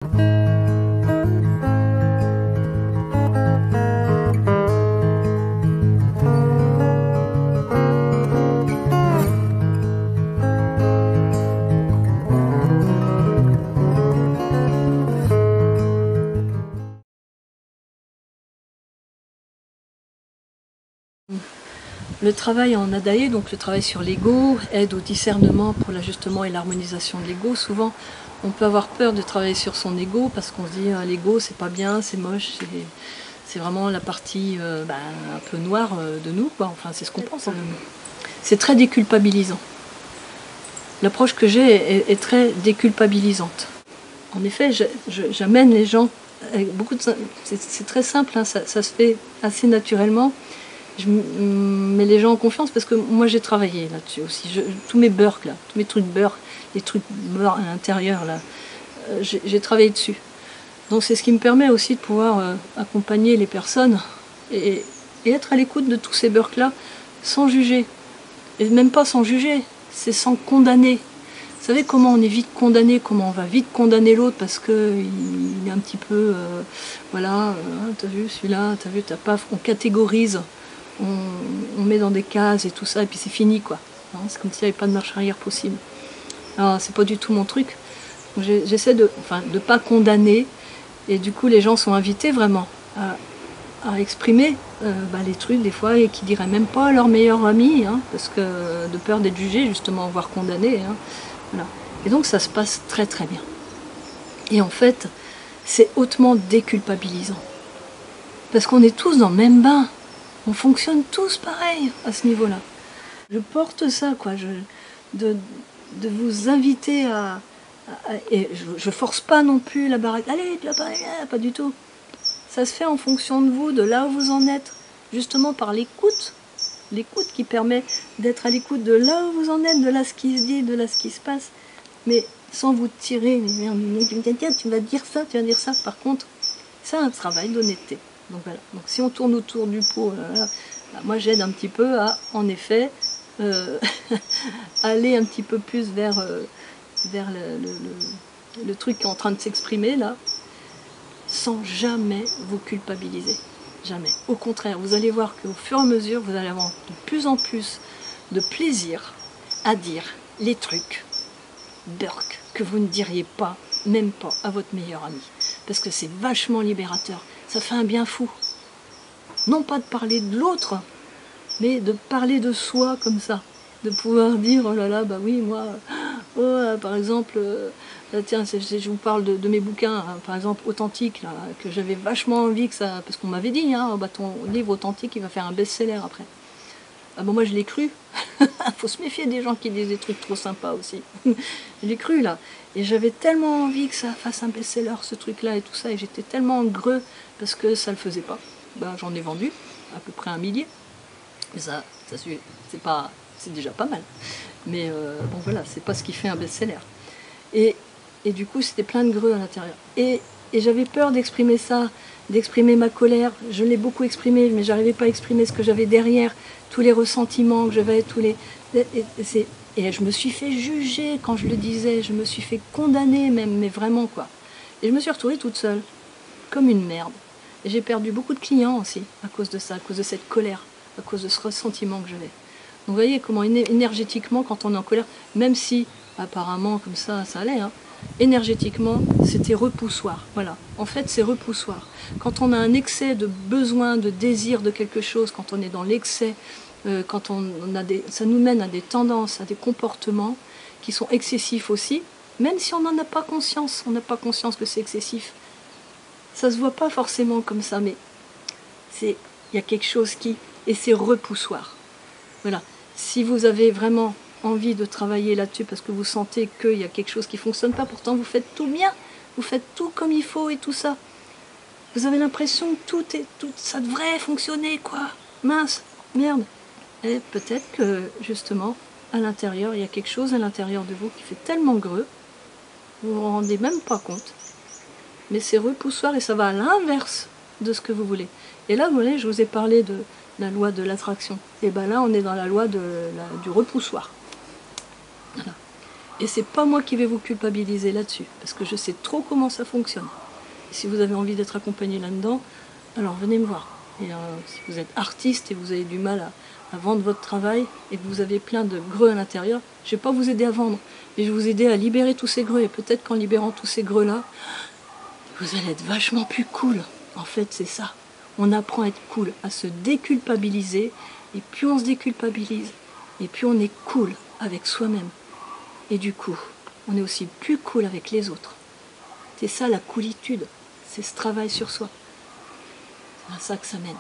Le travail en Adaye, donc le travail sur l'ego, aide au discernement pour l'ajustement et l'harmonisation de l'ego. Souvent, on peut avoir peur de travailler sur son ego parce qu'on se dit l'ego c'est pas bien, c'est moche, c'est vraiment la partie un peu noire de nous, quoi. Enfin c'est ce qu'on pense. C'est très déculpabilisant. L'approche que j'ai est très déculpabilisante. En effet, j'amène les gens avec beaucoup de... C'est très simple, hein, ça se fait assez naturellement. Je mets les gens en confiance parce que moi j'ai travaillé là-dessus aussi. Tous mes beurres là, tous mes trucs beurre, les trucs beurre à l'intérieur là, j'ai travaillé dessus. Donc c'est ce qui me permet aussi de pouvoir accompagner les personnes et être à l'écoute de tous ces beurres là sans juger. Et même pas sans juger, c'est sans condamner. Vous savez comment on est vite condamné, comment on va vite condamner l'autre parce qu'il est un petit peu, t'as vu celui-là, t'as vu, t'as pas, on catégorise. On met dans des cases et tout ça, et puis c'est fini, quoi. C'est comme s'il n'y avait pas de marche arrière possible. Alors, c'est pas du tout mon truc. J'essaie de pas condamner, et du coup, les gens sont invités vraiment à exprimer les trucs, des fois, et qui diraient même pas à leur meilleur ami, hein, parce que de peur d'être jugé, justement, voire condamné. Hein, voilà. Et donc, ça se passe très très bien. Et en fait, c'est hautement déculpabilisant. Parce qu'on est tous dans le même bain. On fonctionne tous pareil à ce niveau-là. Je porte ça, quoi, de vous inviter et je force pas non plus la baraque. Allez, pas du tout. Ça se fait en fonction de vous, de là où vous en êtes, justement par l'écoute. L'écoute qui permet d'être à l'écoute de là où vous en êtes, de là ce qui se dit, de là ce qui se passe, mais sans vous tirer. Mais merde, tu vas dire ça, tu vas dire ça. Par contre, c'est un travail d'honnêteté. Donc voilà. Donc si on tourne autour du pot, moi j'aide un petit peu à, en effet, aller un petit peu plus vers le truc qui est en train de s'exprimer là, sans jamais vous culpabiliser. Jamais. Au contraire, vous allez voir qu'au fur et à mesure, vous allez avoir de plus en plus de plaisir à dire les trucs burk que vous ne diriez pas, même pas à votre meilleur ami. Parce que c'est vachement libérateur. Ça fait un bien fou. Non pas de parler de l'autre, mais de parler de soi comme ça. De pouvoir dire, oh là là, bah oui, moi, par exemple, tiens, je vous parle de mes bouquins, hein, par exemple, authentiques, là, que j'avais vachement envie que ça... Parce qu'on m'avait dit, hein, ton livre authentique, il va faire un best-seller après. Ah bon, moi je l'ai cru. Faut se méfier des gens qui disent des trucs trop sympas aussi. Je l'ai cru là. Et j'avais tellement envie que ça fasse un best-seller, ce truc-là et tout ça. Et j'étais tellement greux parce que ça le faisait pas. Ben, j'en ai vendu à peu près 1 millier. Mais ça c'est déjà pas mal. Mais bon voilà, c'est pas ce qui fait un best-seller. Et du coup, c'était plein de greux à l'intérieur. Et j'avais peur d'exprimer ça, d'exprimer ma colère. Je l'ai beaucoup exprimé, mais j'arrivais pas à exprimer ce que j'avais derrière, tous les ressentiments que j'avais, et je me suis fait juger quand je le disais, je me suis fait condamner même, mais vraiment quoi. Et je me suis retrouvée toute seule, comme une merde. Et j'ai perdu beaucoup de clients aussi à cause de ça, à cause de cette colère, à cause de ce ressentiment que j'avais. Donc vous voyez comment énergétiquement, quand on est en colère, même si apparemment comme ça allait, hein, énergétiquement, c'était repoussoir. Voilà. En fait, c'est repoussoir. Quand on a un excès de besoin, de désir de quelque chose, quand on est dans l'excès, quand ça nous mène à des tendances, à des comportements qui sont excessifs aussi, même si on n'en a pas conscience, on n'a pas conscience que c'est excessif. Ça se voit pas forcément comme ça, mais il y a quelque chose qui... Et c'est repoussoir. Voilà. Si vous avez vraiment envie de travailler là-dessus parce que vous sentez qu'il y a quelque chose qui ne fonctionne pas, pourtant vous faites tout bien, vous faites tout comme il faut et tout ça. Vous avez l'impression que ça devrait fonctionner, quoi. Mince, merde. Et peut-être que, justement, à l'intérieur, il y a quelque chose à l'intérieur de vous qui fait tellement greux, vous ne vous rendez même pas compte. Mais c'est repoussoir et ça va à l'inverse de ce que vous voulez. Et là, vous voyez, je vous ai parlé de la loi de l'attraction. Et bien là, on est dans la loi du repoussoir. Voilà. Et c'est pas moi qui vais vous culpabiliser là-dessus, parce que je sais trop comment ça fonctionne. Et si vous avez envie d'être accompagné là-dedans, alors venez me voir. Et si vous êtes artiste et vous avez du mal à vendre votre travail et que vous avez plein de greux à l'intérieur, je ne vais pas vous aider à vendre, mais je vais vous aider à libérer tous ces greux. Et peut-être qu'en libérant tous ces greux-là, vous allez être vachement plus cool. En fait, c'est ça. On apprend à être cool, à se déculpabiliser. Et plus on se déculpabilise, et plus on est cool avec soi-même. Et du coup, on est aussi plus cool avec les autres. C'est ça la coolitude, c'est ce travail sur soi. C'est à ça que ça mène.